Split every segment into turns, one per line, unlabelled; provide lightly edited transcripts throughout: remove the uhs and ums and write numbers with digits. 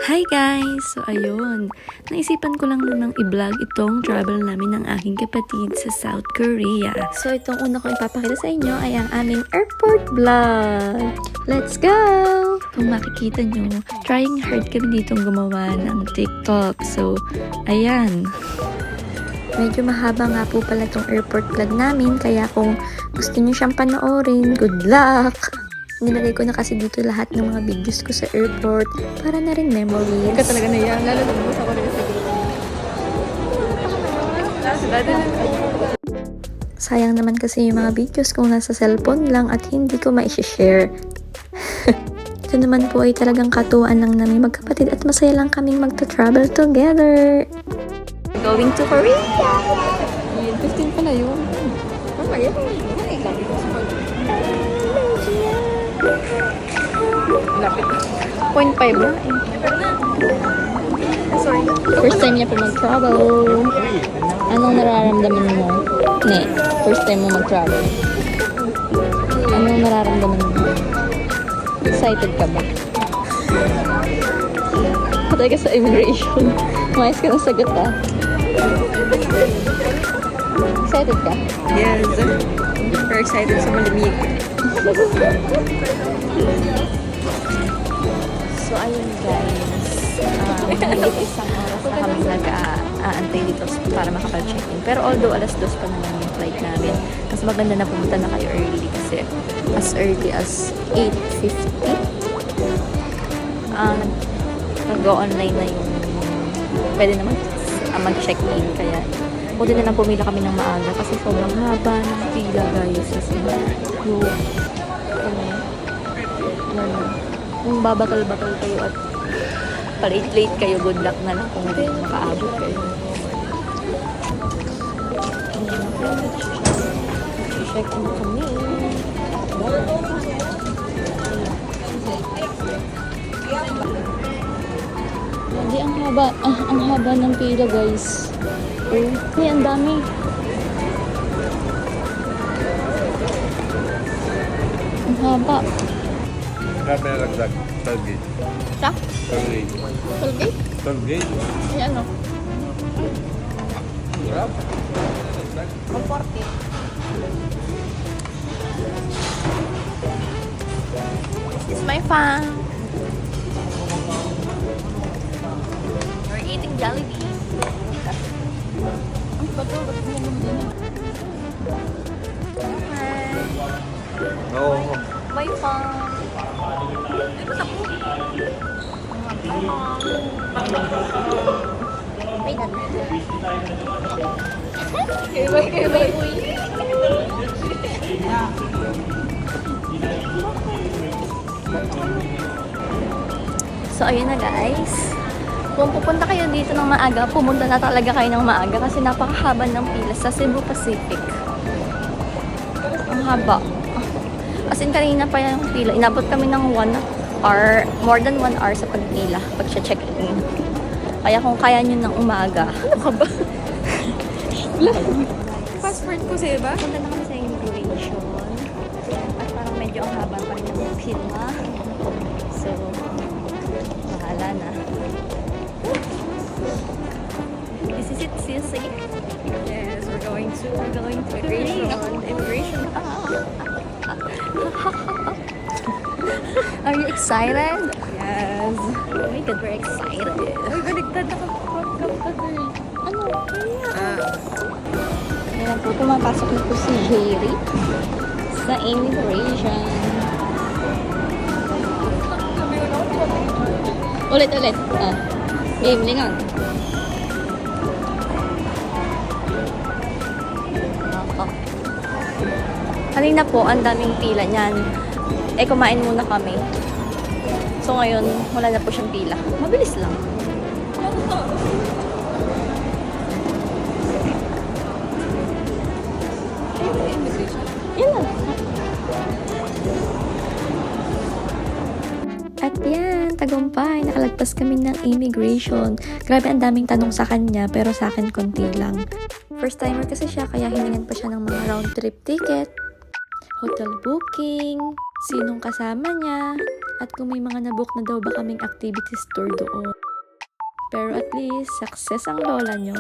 Hi guys! So ayun, naisipan ko lang namang i-vlog itong travel namin ng aking kapatid sa South Korea. So itong una kong ipapakita sa inyo ay ang aming airport vlog! Let's go! Kung makikita nyo, trying hard kami ditong gumawa ng TikTok. So, ayan. Medyo mahaba nga po pala itong airport vlog namin, kaya kung gusto nyo siyang panoorin, good luck! Nilagay ko na kasi dito lahat ng mga videos ko sa airport para na rin memories.
Ka talaga na yan. Lalo na sa Korea siguro.
Sayang naman kasi yung mga videos kung nasa cellphone lang at hindi ko ma-share. Ito naman po ay talagang katuwaan lang namin magkapatid at masaya lang kaming magta-travel together. Going to Korea!
15 pala yun. Mamaya, lang ito sa lapit. 0.5 na eh. Sorry.
First time niya po mag-travel. Anong nararamdaman mo? Ne, first time mo mag-travel. Anong nararamdaman mo? Excited ka ba? Patay ka sa immigration. Mayos ka ng sagot ah. Excited ka?
Yes. Super excited sa malamig.
So, ayun guys. Higit isang oras na kami nag-aantay dito para makapag-check-in. Pero although alas 2 pa naman yung flight namin, mas maganda na pumunta na kayo early kasi as early as 8:50. Nag-go online na yung pwede naman mag-check-in. Kaya buti na lang pumila kami ng maaga kasi sobrang haba ng pila guys. Kasi kung babatal-batal kayo at pa-late kayo, good luck na lang kung makaabot kayo. Check in kami. Hindi, ang haba ng pila guys. Ay, ang dami. Ang haba.
Grabe na lagdag. Tollgate.
Sa?
Tollgate.
Colgate?
Tollgate?
Ay, ano?
Grab.
140.
This is my fun. We're eating Jollibee.
Ang bato, ba't mo naman din yan?
Oo.
My fun. Wait na.
Kaya uy.
So, ayun na guys. Kung pupunta kayo dito ng maaga, pumunta na talaga kayo ng maaga kasi napakahaba ng pila sa Cebu Pacific. Ang haba. As in, kanina pa yung pila. Inabot kami ng 1 hour, more than 1 hour sa pagpila, pag-check-in. Kaya kung kaya nyo ng umaga, ano ka ba?
Passport ko sa iba?
Punta na kami sa immigration. At parang medyo ang haba pa rin ng pila. So, bahala na. This is it, Sissy.
Yes, we're going to immigration.
Are you excited?
Yes.
Oh my God, we're excited.
Uy, baligtad na girl.
Ano? Ayan po, pumapasok na po si Jerry sa immigration. Ulit. Game, lingan. Kanina po, ang daming pila niyan. Kumain muna kami. So ngayon, wala na po siyang pila. Mabilis lang. Yan lang. At yan, tagumpay. Nakalagpas kami ng immigration. Grabe, ang daming tanong sa kanya, pero sa akin konti lang. First timer kasi siya, kaya hiningan pa siya ng mga round trip ticket, hotel booking, sinong kasama niya, at kung may mga nabook na daw ba kaming activities tour doon. Pero at least, success ang lola nyo.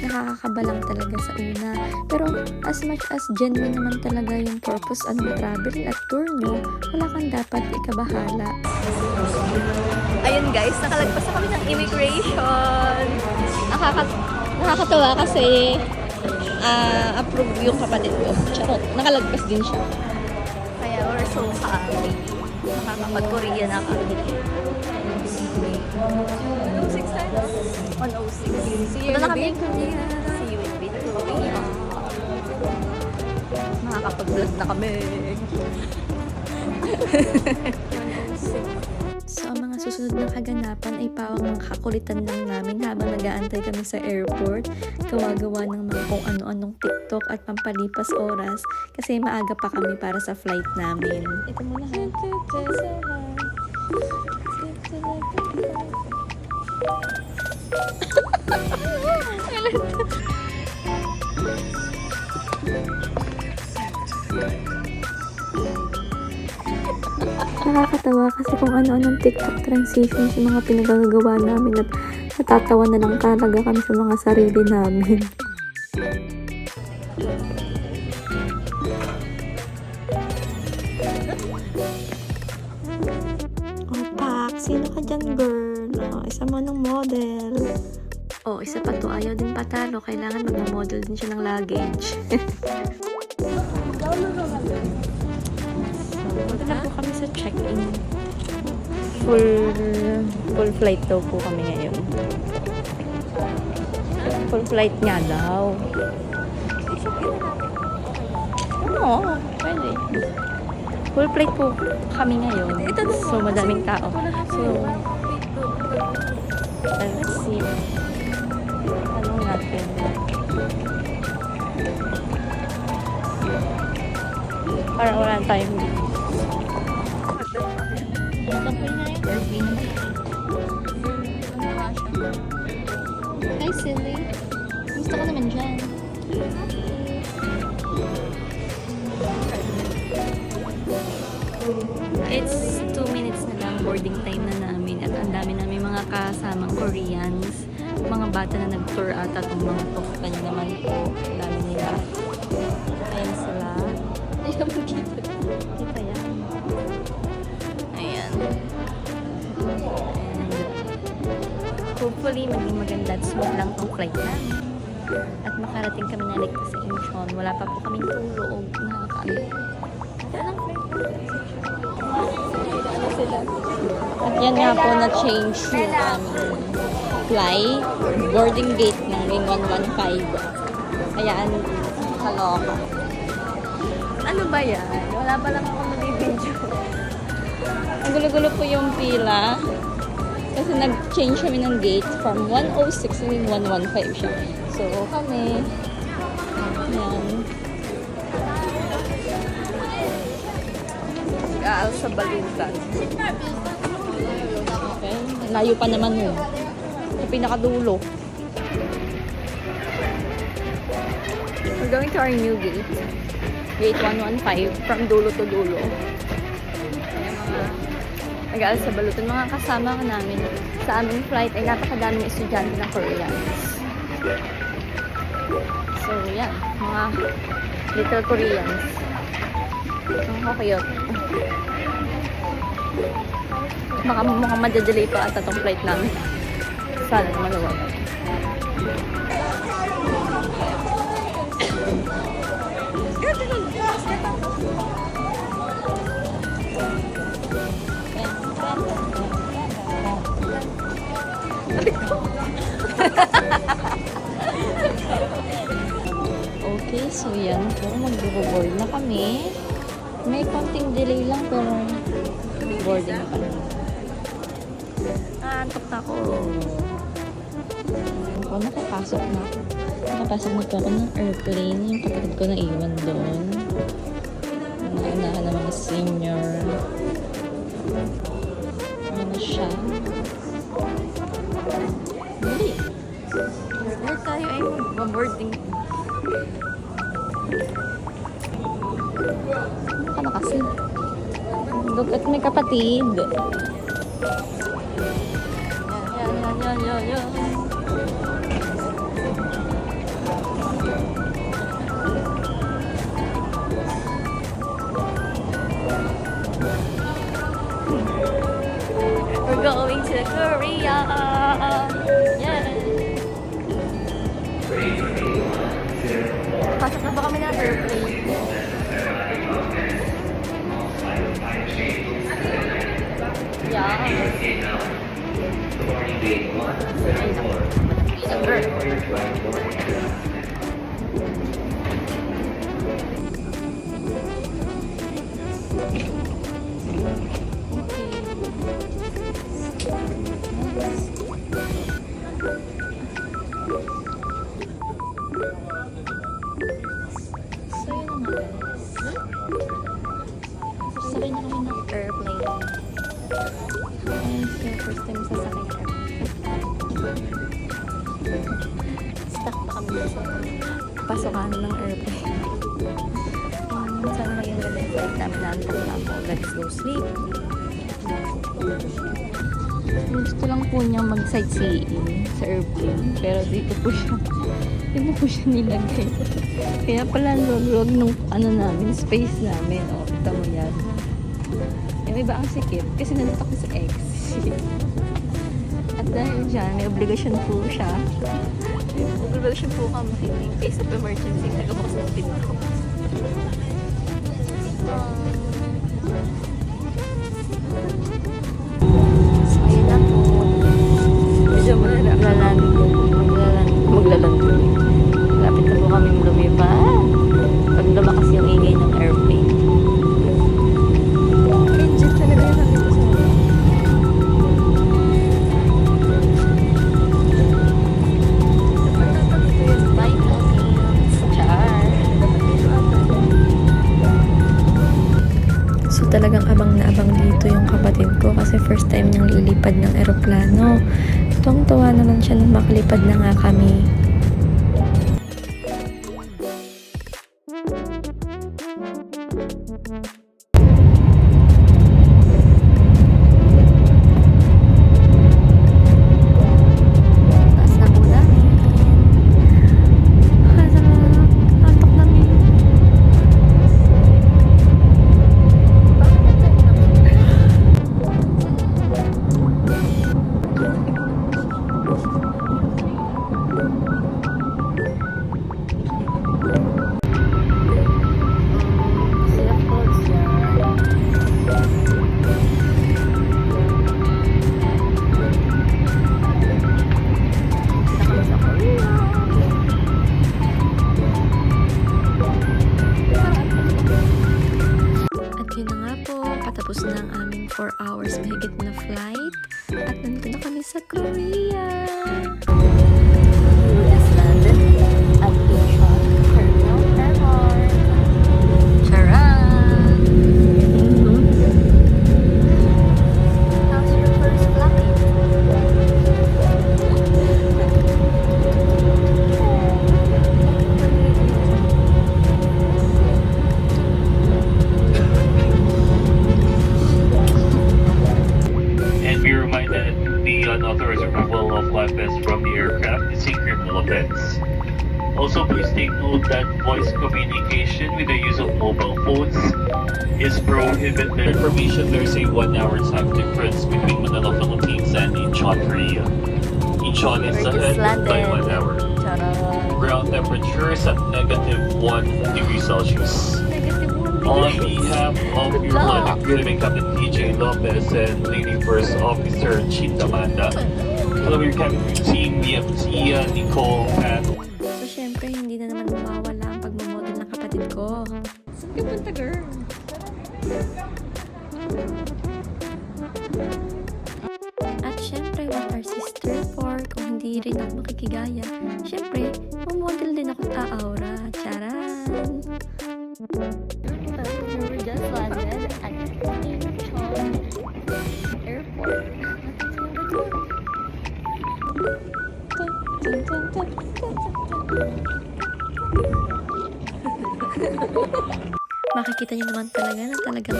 Nakakakaba lang talaga sa una. Pero as much as genuine naman talaga yung purpose ng travel at tour nyo, wala kang dapat ikabahala.
Ayun guys, nakalagpas na kami ng immigration. Nakakatawa kasi approve yung kapatid ko. Charot, nakalagpas din siya. Kaya we're so happy. Nakakapag-Korea na kami. 106 tayo? 106. See you in Korea. See you in Korea. Nakakapag-vlog na kami.
So, ang mga susunod na kaganapan ay pawang mga kakulitan lang namin habang nag-aantay kami sa airport. Gawa-gawa ng mga kung ano-anong TikTok at pampalipas oras kasi maaga pa kami para sa flight namin.
Ito muna ha.
Nakakatawa kasi kung ano-anong TikTok transitions yung mga pinagagawa namin at natatawa na lang talaga kami sa mga sarili namin. Oh, Pak, sino ka dyan, girl? Oh, isa mo ng model. Oh, isa pa to, ayaw din patalo. Kailangan mag-model din siya ng luggage. Punta na po kami sa check-in. Full flight daw po kami ngayon. Full flight nga daw. Oo, pwede. Full flight po kami ngayon. So, madaming tao. So, let's see. Tanong natin. Parang wala tayong dito.
Hi, Silly. Gusto ko naman dyan.
It's 2 minutes na lang boarding time na namin at ang dami namin mga kasamang Koreans. Mga bata na nag-tour ata itong mga tuktan naman po. Ang dami nila. Ayan sila.
Ayaw mo dito.
Kita yan. Ayan. And hopefully maging maganda at smooth lang itong flight namin. At makarating kami na ligtas sa Incheon. Wala pa po kaming tulog. Nakakaano.
At yan nga po na-change yung boarding gate ng Wing 115. Ayan, kaloka.
Ano ba yan? Wala pa lang ako nabibidyo.
Ang gulo-gulo po yung pila. Kasi nag-change kami ng gate from 106 to 115 siya. So, kami, yan.
Nag-aal sa balutan.
Okay. Layo pa naman yun. Sa pinakadulo.
We're going to our new gate. Gate 115 from dulo to dulo. Nag-aal sa balutan. Mga kasama ko namin sa aming flight ay napakadaming estudyante ng Koreans. So, yan. Mga little Koreans. Ang cute. Mukhang madadelay pa ata itong flight namin. Sana naman huwag.
Okay, so yan po. Mag-board na kami. May konting delay lang pero boarding na kami.
Antok na ako.
Ako, nakapasok na ako. Nakapasok na po ako ng airplane. Yung kapatid ko na iwan doon. Naunahan na mga senior. Ano na siya? Dali.
Where tayo ay mag-boarding.
Ano ka na kasi? Look at my kapatid. Yan. We're going to Korea. Yeah. Pasok na ba kami ng airplane? Sasakay na kami ng airplane. Ayun, first time sasakay ng airplane. Stuck pa kami sa pasokan ng airplane. Sana kayo nila flight namin naantok na ako. Let's go sleep. Gusto lang po niya mag-sightseeing sa airplane. Pero dito po siya nilagay. Kaya pala log nung namin, space namin. O, kita mo yan. Yung iba ang sikip kasi nandito ako sa X. At dahil dyan, may obligasyon po siya. May obligasyon po kami in case of emergency. Nagabukas ng pinto. So, ayun na po. Medyo maglalanding. Lapit na po kami lumipad. Pag lumakas yung ingay ng airplane. Legit talaga yung sabi ko sa mga. Bye, Philippines. Char.
So talagang abang na abang dito yung kapatid ko kasi first time niyang lilipad ng eroplano. Tuwang-tuwa naman siya nung makalipad na nga kami. Taas na po namin. Antok namin. Tapos na ang aming 4 hours mahigit na flight. At nandito na kami sa Korea.
We just landed at Incheon Terminal Airport. Charan! How's your first flight?
And be reminded, the unauthorized removal of live vests from the aircraft is a criminal offense. Also, please take note that voice communication with the use of mobile phones is prohibited. Information, there's a 1-hour time difference between Manila, Philippines and Incheon, Korea. Incheon is
We're just
ahead by
landed.
1 hour.
Charan!
Ground temperature is at -1 degree Celsius. On behalf of your flight crew, Captain TJ Lopez and Lady First Officer Chita Manda, hello, your cabin crew team, Tia, Nicole, Pat.
So syempre hindi na naman mawawala ang pagmamodel ng kapatid ko.
Saan ka punta, girl?
At syempre, what our sister for kung hindi rin ako makikigaya. Syempre, mamodel din ako sa aura. Charan!
We just landed at Incheon Airport.
Kita niyo naman talaga na talagang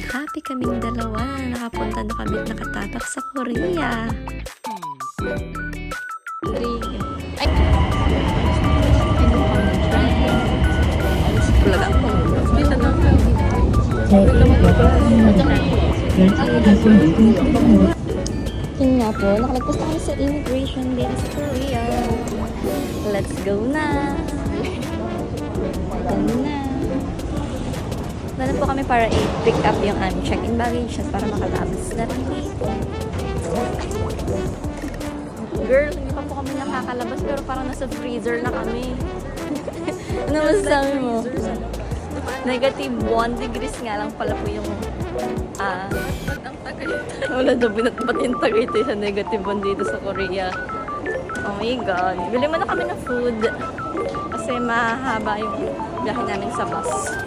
happy kaming dalawa na nakapunta na kami at nakatapak sa Korea.
Yun nga po, nakalagpas na kami sa immigration din sa Korea. Let's go na! Done na! Dala po kami para i-pick up yung aming check-in baggage at para makalabas na rin dito. Girl, hindi pa po kami nakakalabas pero parang nasa freezer na kami. Ano masasabi mo? Negative 1 degrees nga lang pala po yung wala daw binatbat yung Tagaytay sa negative 1 dito sa Korea. Oh my God. Bili mo na kami ng food kasi mahaba yung biyahe namin sa bus.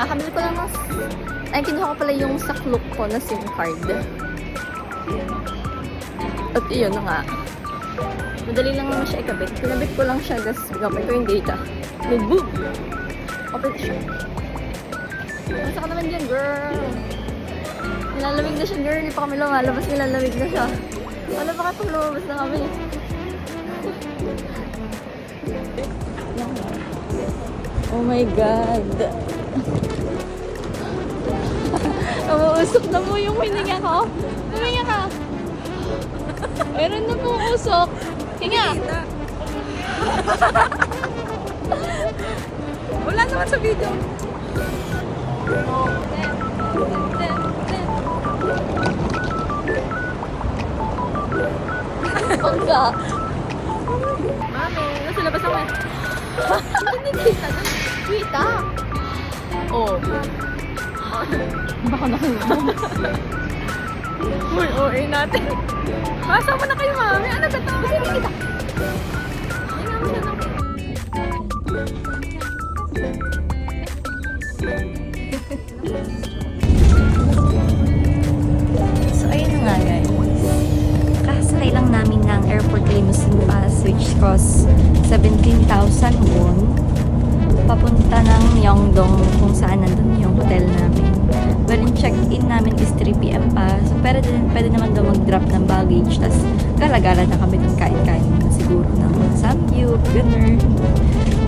Kamili ko lang ay, kinuha ko pala yung saklok ko na SIM card. At iyon na nga. Madali lang naman siya ikabit. Kinabit ko lang siya, guys. Gamit ko yung data. May boom! Open siya. Masa ka naman dyan, girl. Nilalamig na siya, girl. Hindi pa kami lumalabas. Nilalamig na siya. Ano ba kapag lumabas na kami? Oh my God. Umuusok na mo yung hininga ko. Huminga ka. Meron na pong usok. Hinga. Wala naman sa video. Pagka. Mami, nasa labas ako eh. Hindi kita. Kita. Oh. Baka nakulong. Uy, OA natin. Masama na kayo, mami. Ano ka tawag? Sige kita. Hindi nga mo siya lang.
So, ayun na nga guys. Kakasakay lang namin ng airport limousine pass which costs 17,000 won. Papunta ng Myeongdong kung saan nandun yung hotel namin. Well, yung check-in namin is 3 p.m. pa. So, pwede naman daw mag-drop ng baggage. Tapos, gala-gala na kami dun kain-kain na siguro ng samgyup, ganun.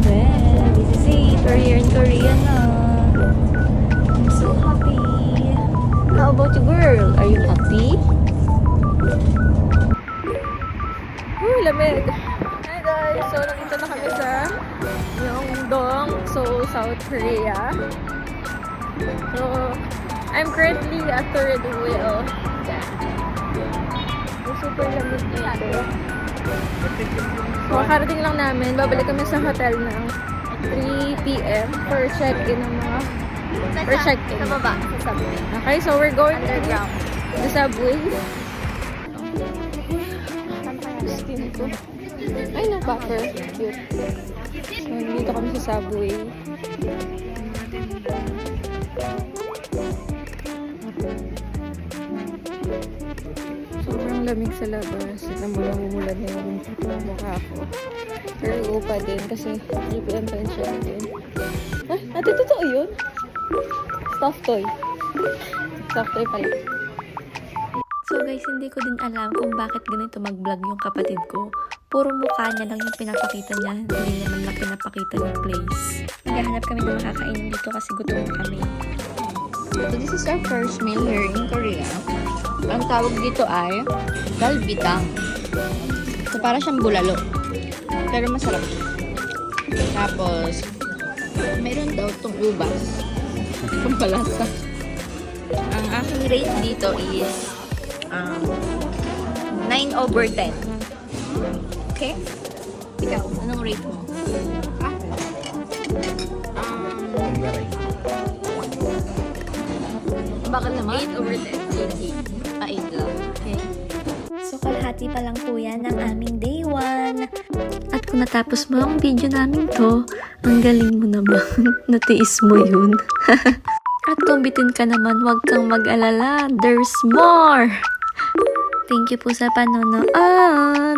Well, this is it. We're here in Korea na. I'm so happy. How about you, girl? Are you happy?
Uy, lamig. Hi guys. So, nakita na kami sa Myeongdong, so South Korea. So, I'm currently at third wheel. So, super lamig dito. Makakarating lang namin. Babalik kami sa hotel ng 3 p.m. for check-in ng mga... For check-in. Sa baba, sa subway. Okay, so we're going underground. The subway. Skin ko. Ay, no, buffer. Cute. So, dito kami sa subway. Sobrang lamig sa labas. Namula-mula na yung mukha ko. Pero upa din kasi 3 p.m. pa yung check-in. Ay, ate, totoo yun? Stuffed toy. Stuffed toy pala.
So guys, hindi ko din alam kung bakit ganito mag-vlog yung kapatid ko. Puro mukha niya lang yung pinapakita niya. Hindi naman na pinapakita yung place. Naghahanap kami ng makakainin dito kasi gutom na kami.
So this is our first meal here in Korea. Ang tawag dito ay galbitang. So para siyang bulalo. Pero masarap. Tapos, mayroon daw itong ubas. Pampalasa. Ang aking rate dito is 9/10. Okay? Ikaw, anong rate mo? Bakit naman? 8/10. 8 lang. Okay.
So kalahati pa lang po yan ng aming day 1. At kung natapos mo ang video namin to, ang galing mo naman. Natiis mo yun. At kung bitin ka naman, huwag kang mag-alala. There's more! Thank you po sa panonood!